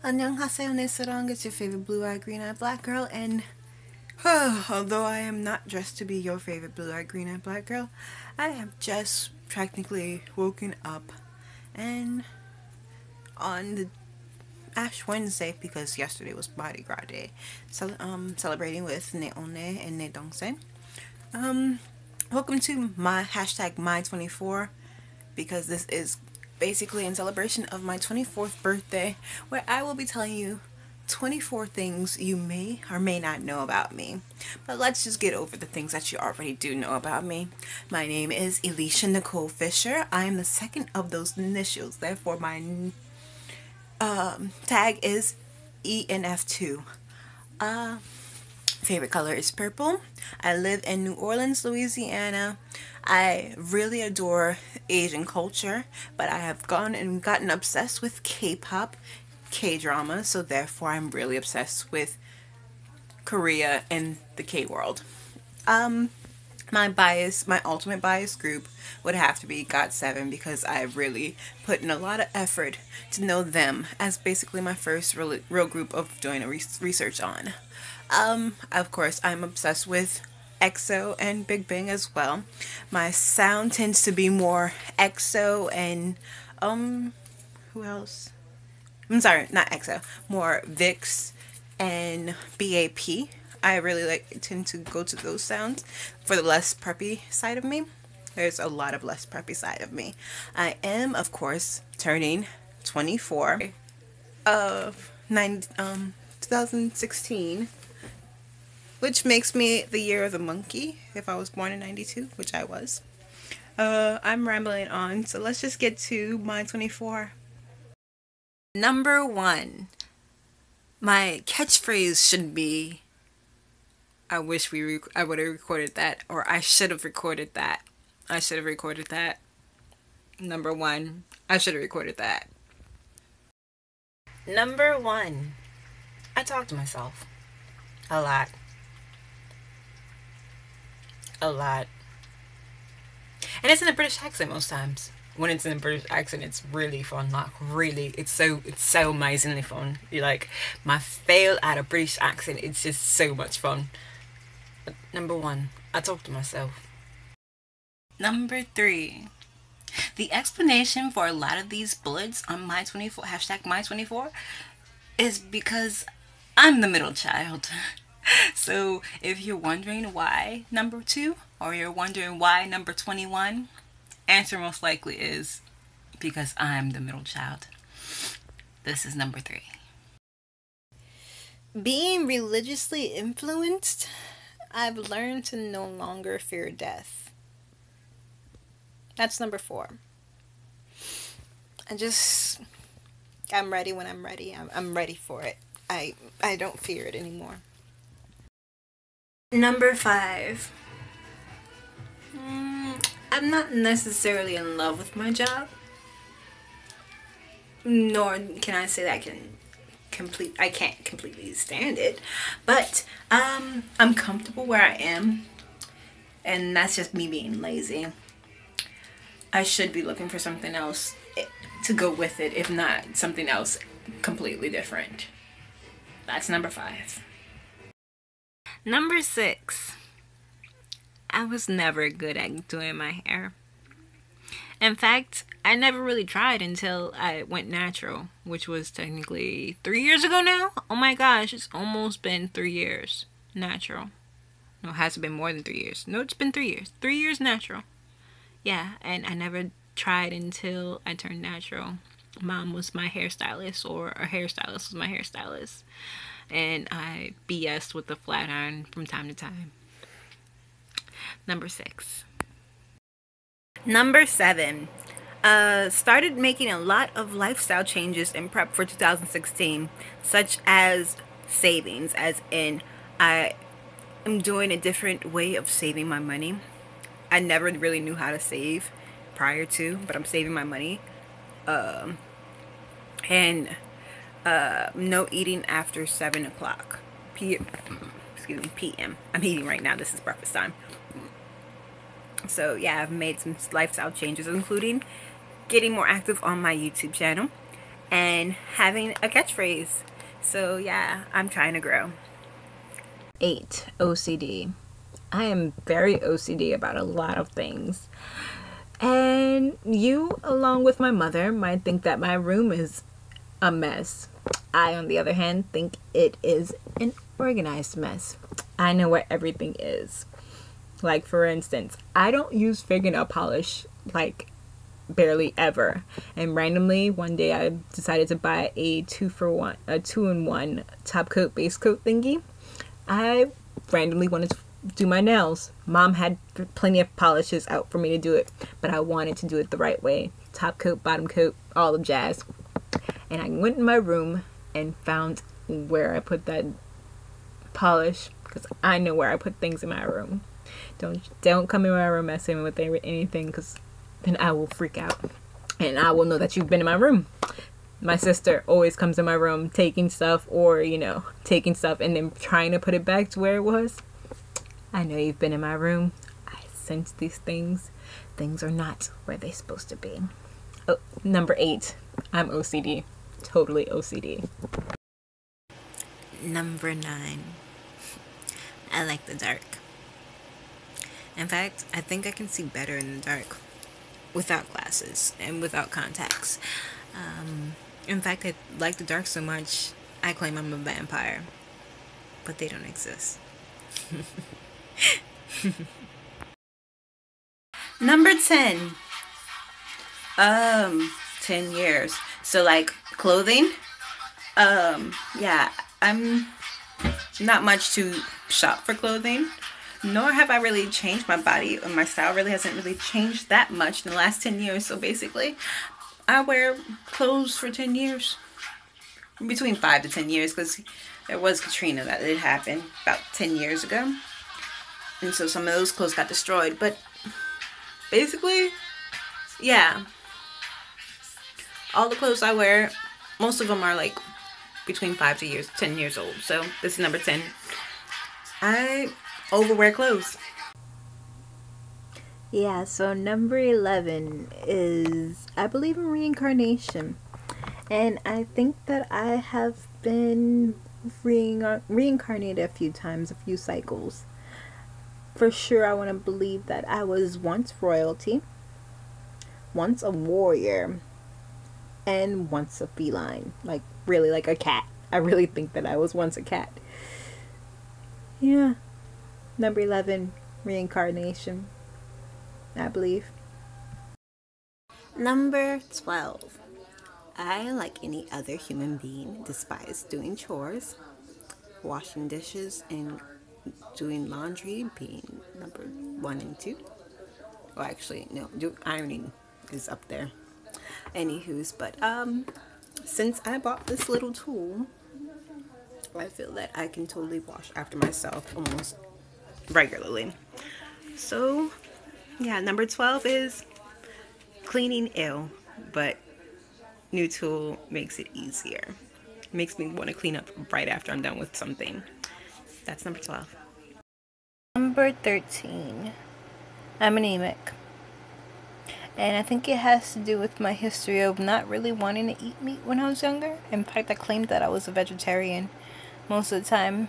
안녕하세요, Nesarang. It's your favorite blue-eyed, green-eyed black girl, and although I am not dressed to be your favorite blue-eyed, green-eyed black girl, I have just technically woken up and on the Ash Wednesday because yesterday was Mardi Gras Day, celebrating with Neone and Nedongsen. Welcome to my hashtag My24 because this is basically in celebration of my 24th birthday, where I will be telling you 24 things you may or may not know about me. But let's just get over the things that you already do know about me. My name is Elisha Nicole Fisher. I am the second of those initials, therefore my tag is ENF2. Favorite color is purple. I live in New Orleans, Louisiana. I really adore Asian culture, but I have gone and gotten obsessed with K-pop, K-drama, so therefore I'm really obsessed with Korea and the K-world. My ultimate bias group would have to be GOT7 because I really put in a lot of effort to know them as basically my first real group of doing a research on. Of course, I'm obsessed with EXO and Big Bang as well. My sound tends to be more EXO and, who else? I'm sorry, not EXO, more VIX and BAP. I really tend to go to those sounds for the less preppy side of me. There's a lot of less preppy side of me. I am, of course, turning 24 of 2016, which makes me the year of the monkey if I was born in 92, which I was. I'm rambling on, so let's just get to my 24. Number 1. My catchphrase should be, I wish I would have recorded that, or I should have recorded that. I should have recorded that. Number 1. I should have recorded that. Number 1. I talk to myself. A lot. A lot. And it's in a British accent most times. When it's in a British accent, it's really fun. Like, really, it's so amazingly fun. You're like, my fail at a British accent, it's just so much fun. But number 1, I talk to myself. Number 3. The explanation for a lot of these bullets on My24, hashtag My24, is because I'm the middle child. So if you're wondering why number 2, or you're wondering why number 21, answer most likely is because I'm the middle child. This is number 3. Being religiously influenced, I've learned to no longer fear death. That's number 4. I'm ready when I'm ready. I'm ready for it. I don't fear it anymore. Number 5. I'm not necessarily in love with my job, nor can I say that I can't completely stand it, but I'm comfortable where I am, and that's just me being lazy. I should be looking for something else to go with it, if not something else completely different. That's number 5. Number 6. I was never good at doing my hair. In fact, I never really tried until I went natural, which was technically 3 years ago now. Oh my gosh, it's almost been 3 years natural. No, it hasn't been more than 3 years. No, it's been 3 years. 3 years natural. Yeah, and I never tried until I turned natural. Mom was my hairstylist, or a hairstylist was my hairstylist. And I BS'd with the flat iron from time to time. Number 6. Number 7. Started making a lot of lifestyle changes in prep for 2016, such as savings, as in I am doing a different way of saving my money. I never really knew how to save prior to, but I'm saving my money. And no eating after 7 o'clock p.m. I'm eating right now. This is breakfast time. So yeah, I've made some lifestyle changes, including getting more active on my YouTube channel and having a catchphrase. So yeah, I'm trying to grow. 8. OCD. I am very OCD about a lot of things. And you, along with my mother, might think that my room is a mess. I, on the other hand, think it is an organized mess. I know where everything is. Like, for instance, I don't use fingernail polish, like, barely ever. And randomly, one day I decided to buy a 2-in-1 top coat, base coat thingy. I randomly wanted to do my nails. Mom had plenty of polishes out for me to do it, but I wanted to do it the right way. Top coat, bottom coat, all the jazz. And I went in my room and found where I put that polish, because I know where I put things in my room. Don't come in my room messing with anything, because then I will freak out and I will know that you've been in my room. My sister always comes in my room taking stuff, or taking stuff and then trying to put it back to where it was. I know you've been in my room. I sense these things. Things are not where they're supposed to be. Oh, number 8. I'm OCD. Totally OCD. Number 9. I like the dark. In fact, I think I can see better in the dark without glasses and without contacts. In fact, I like the dark so much, I claim I'm a vampire. But they don't exist. Number 10. 10 years. So like clothing. Yeah, I'm not much to shop for clothing. Nor have I really changed my body, or my style really hasn't really changed that much in the last 10 years. So basically, I wear clothes for 10 years. Between 5 to 10 years, because there was Katrina that did happen about 10 years ago. And so some of those clothes got destroyed. But basically, yeah. All the clothes I wear, most of them are like between 5 to 10 years old. So this is number 10. I overwear clothes. Yeah, so number 11 is I believe in reincarnation. And I think that I have been reincarnated a few times, a few cycles. For sure, I want to believe that I was once royalty, once a warrior, and once a feline. Like, really, like a cat. I really think that I was once a cat. Yeah. Number 11, reincarnation, I believe. Number 12. I, like any other human being, despise doing chores, washing dishes, and doing laundry being number 1 and 2. Well, actually, no, ironing is up there. Anywho's, but since I bought this little tool, I feel that I can totally wash after myself almost regularly. So, yeah, number 12 is cleaning ill, but new tool makes it easier. Makes me want to clean up right after I'm done with something. That's number 12. Number 13. I'm anemic. And I think it has to do with my history of not really wanting to eat meat when I was younger. In fact, I claimed that I was a vegetarian most of the time.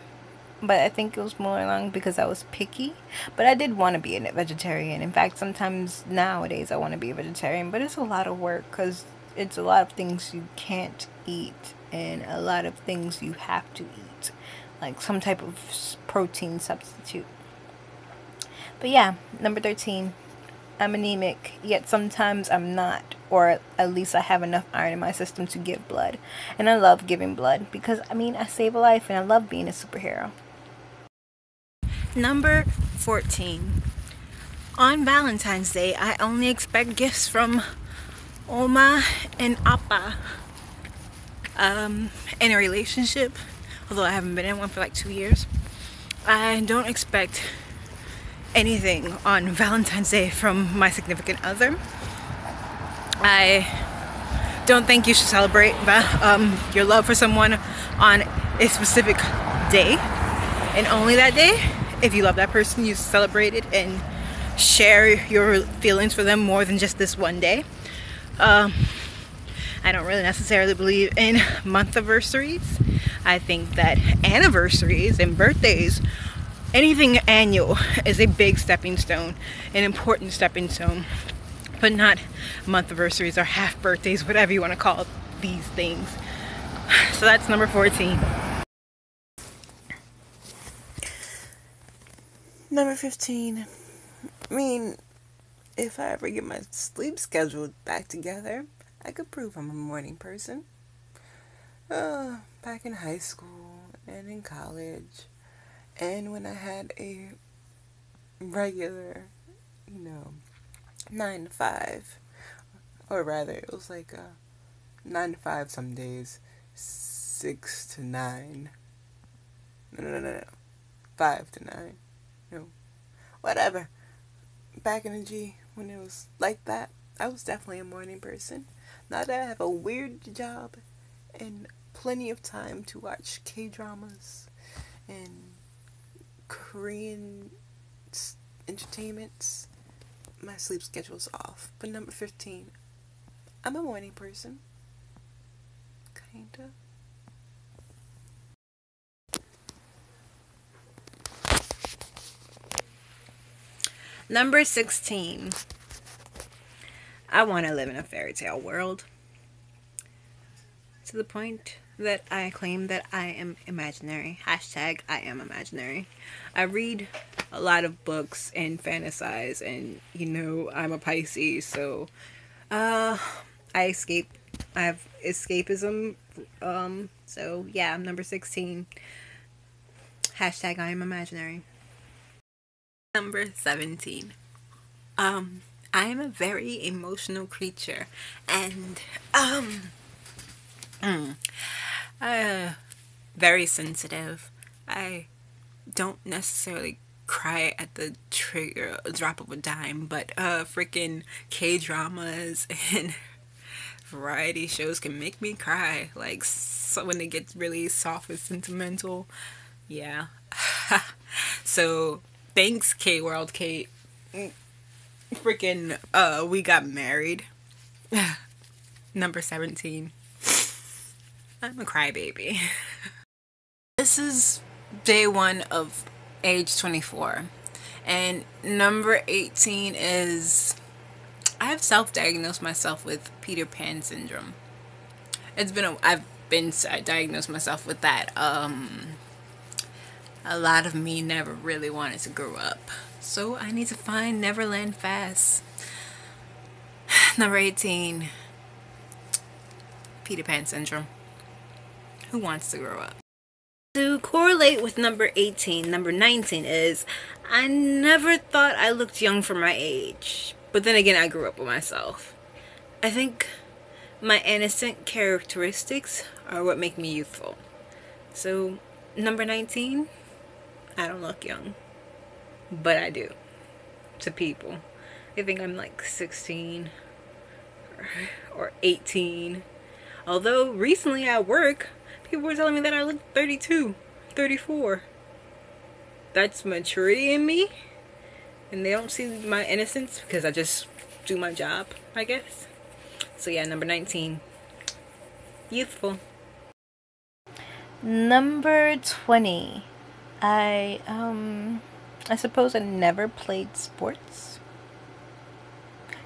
But I think it was more along because I was picky. But I did want to be a vegetarian. In fact, sometimes nowadays I want to be a vegetarian. But it's a lot of work because it's a lot of things you can't eat. And a lot of things you have to eat. Like some type of protein substitute. But yeah, number 13. I'm anemic, yet sometimes I'm not, or at least I have enough iron in my system to give blood. And I love giving blood because, I save a life and I love being a superhero. Number 14. On Valentine's Day, I only expect gifts from Oma and Appa. In a relationship, although I haven't been in one for like 2 years, I don't expect anything on Valentine's Day from my significant other. I don't think you should celebrate your love for someone on a specific day and only that day. If you love that person, you celebrate it and share your feelings for them more than just this one day. I don't really necessarily believe in month anniversaries. I think that anniversaries and birthdays, anything annual, is a big stepping stone, an important stepping stone, but not month anniversaries or half birthdays, whatever you want to call these things. So that's number 14. Number 15. I mean, if I ever get my sleep schedule back together, I could prove I'm a morning person. Back in high school and in college, and when I had a regular, 9 to 5, or rather, it was like 9 to 5 some days, 6 to 9. No. 5 to 9. No. Whatever. Back in the G, when it was like that, I was definitely a morning person. Now that I have a weird job and plenty of time to watch K-dramas and Korean entertainments, my sleep schedule's off. But number 15, I'm a morning person. Kinda. Number 16. I want to live in a fairy tale world. To the point that I claim that I am imaginary. Hashtag I am imaginary. I read a lot of books and fantasize, and I'm a Pisces, so I escape. I have escapism. So yeah, I'm number 16. Hashtag I am imaginary. Number 17. I am a very emotional creature, and very sensitive. I don't necessarily cry at the trigger, a drop of a dime, but freaking K-dramas and variety shows can make me cry. Like, so when they get really soft and sentimental, yeah. So thanks, K-World Kate. Freaking we got married. Number 17. I'm a crybaby. This is day 1 of age 24. And number 18 is I have self-diagnosed myself with Peter Pan syndrome. I've been diagnosed myself with that. A lot of me never really wanted to grow up. So I need to find Neverland fast. Number 18. Peter Pan syndrome. Who wants to grow up? To correlate with number 18, number 19 is I never thought I looked young for my age. But then again, I grew up with myself. I think my innocent characteristics are what make me youthful. So, number 19, I don't look young. But I do. To people. They think I'm like 16 or 18. Although recently at work, people were telling me that I look 32, 34. That's maturity in me. And they don't see my innocence because I just do my job, I guess. So yeah, number 19. Youthful. Number 20. I suppose I never played sports.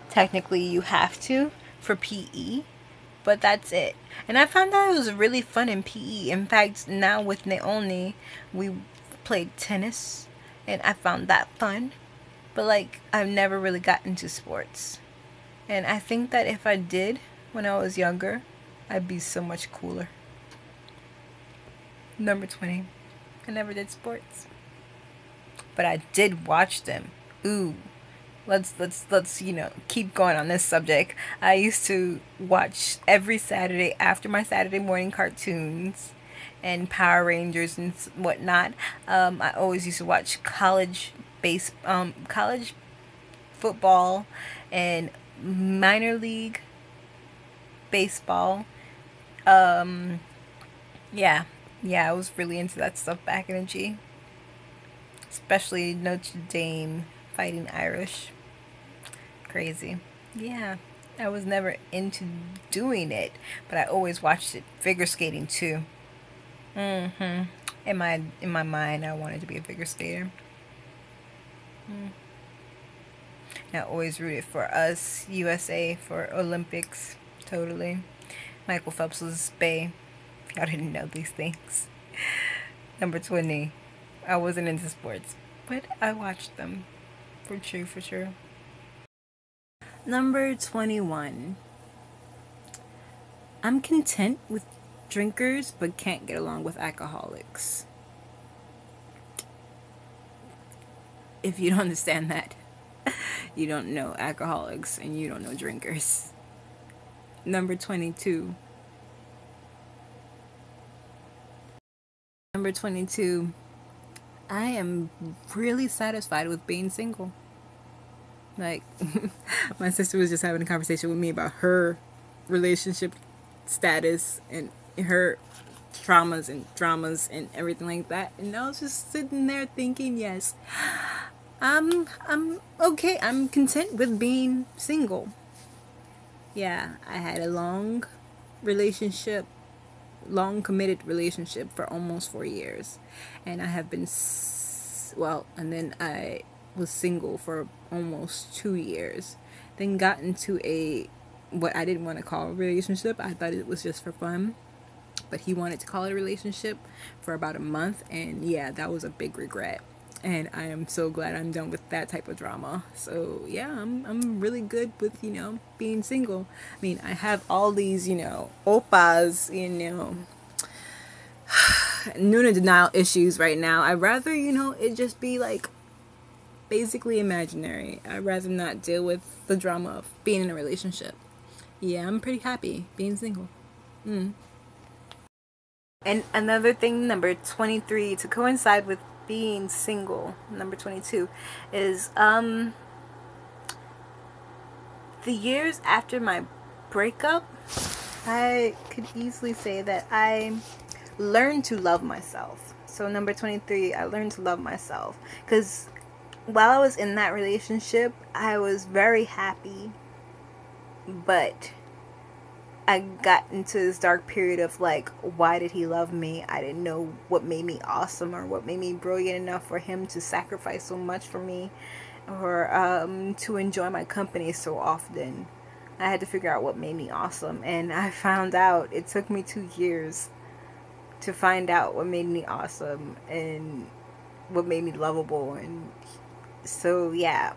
Technically, you have to for PE. But that's it. And I found that it was really fun in PE. In fact, now with Naomi, we played tennis. And I found that fun. But like, I've never really gotten into sports. And I think that if I did when I was younger, I'd be so much cooler. Number 20. I never did sports. But I did watch them. Ooh. Let's keep going on this subject. I used to watch every Saturday after my Saturday morning cartoons and Power Rangers and whatnot. I always used to watch college football and minor league baseball. Yeah, I was really into that stuff back in the G. Especially Notre Dame fighting Irish. Crazy. Yeah. I was never into doing it, but I always watched it. Figure skating too. In my mind, I wanted to be a figure skater. I always rooted for us, USA, for Olympics. Totally. Michael Phelps was bae. Y'all didn't know these things. Number 20. I wasn't into sports, but I watched them. For sure. Number 21. I'm content with drinkers, but can't get along with alcoholics. If you don't understand that, you don't know alcoholics and you don't know drinkers. Number 22. Number 22. I am really satisfied with being single. Like, my sister was just having a conversation with me about her relationship status and her traumas and dramas and everything like that. And I was just sitting there thinking, yes, I'm okay. I'm content with being single. Yeah, I had a long committed relationship for almost 4 years, and I have been and then I was single for almost 2 years, then got into what I didn't want to call a relationship. I thought it was just for fun, but he wanted to call it a relationship for about a month, and yeah, that was a big regret. And I am so glad I'm done with that type of drama. So yeah, I'm really good with, being single. I mean, I have all these, oppas, Nuna denial issues right now. I'd rather, it just be like basically imaginary. I'd rather not deal with the drama of being in a relationship. Yeah, I'm pretty happy being single. And another thing, number 23, to coincide with being single, number 22, is the years after my breakup, I could easily say that I learned to love myself. So number 23, I learned to love myself, because while I was in that relationship, I was very happy, but I got into this dark period of like, why did he love me? I didn't know what made me awesome or what made me brilliant enough for him to sacrifice so much for me, or to enjoy my company so often. I had to figure out what made me awesome, and I found out. It took me 2 years to find out what made me awesome and what made me lovable. And so yeah,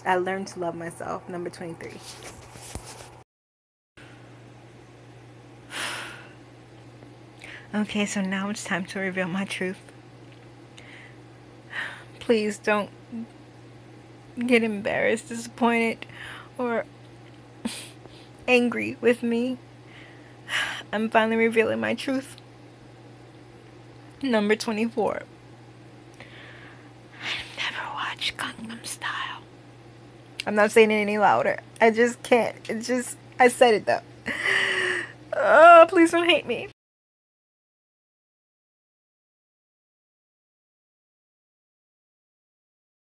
I learned to love myself. Number 23. Okay, so now it's time to reveal my truth. Please don't get embarrassed, disappointed, or angry with me. I'm finally revealing my truth. Number 24. I've never watched Gangnam Style. I'm not saying it any louder. I just can't. I said it though. Oh, please don't hate me.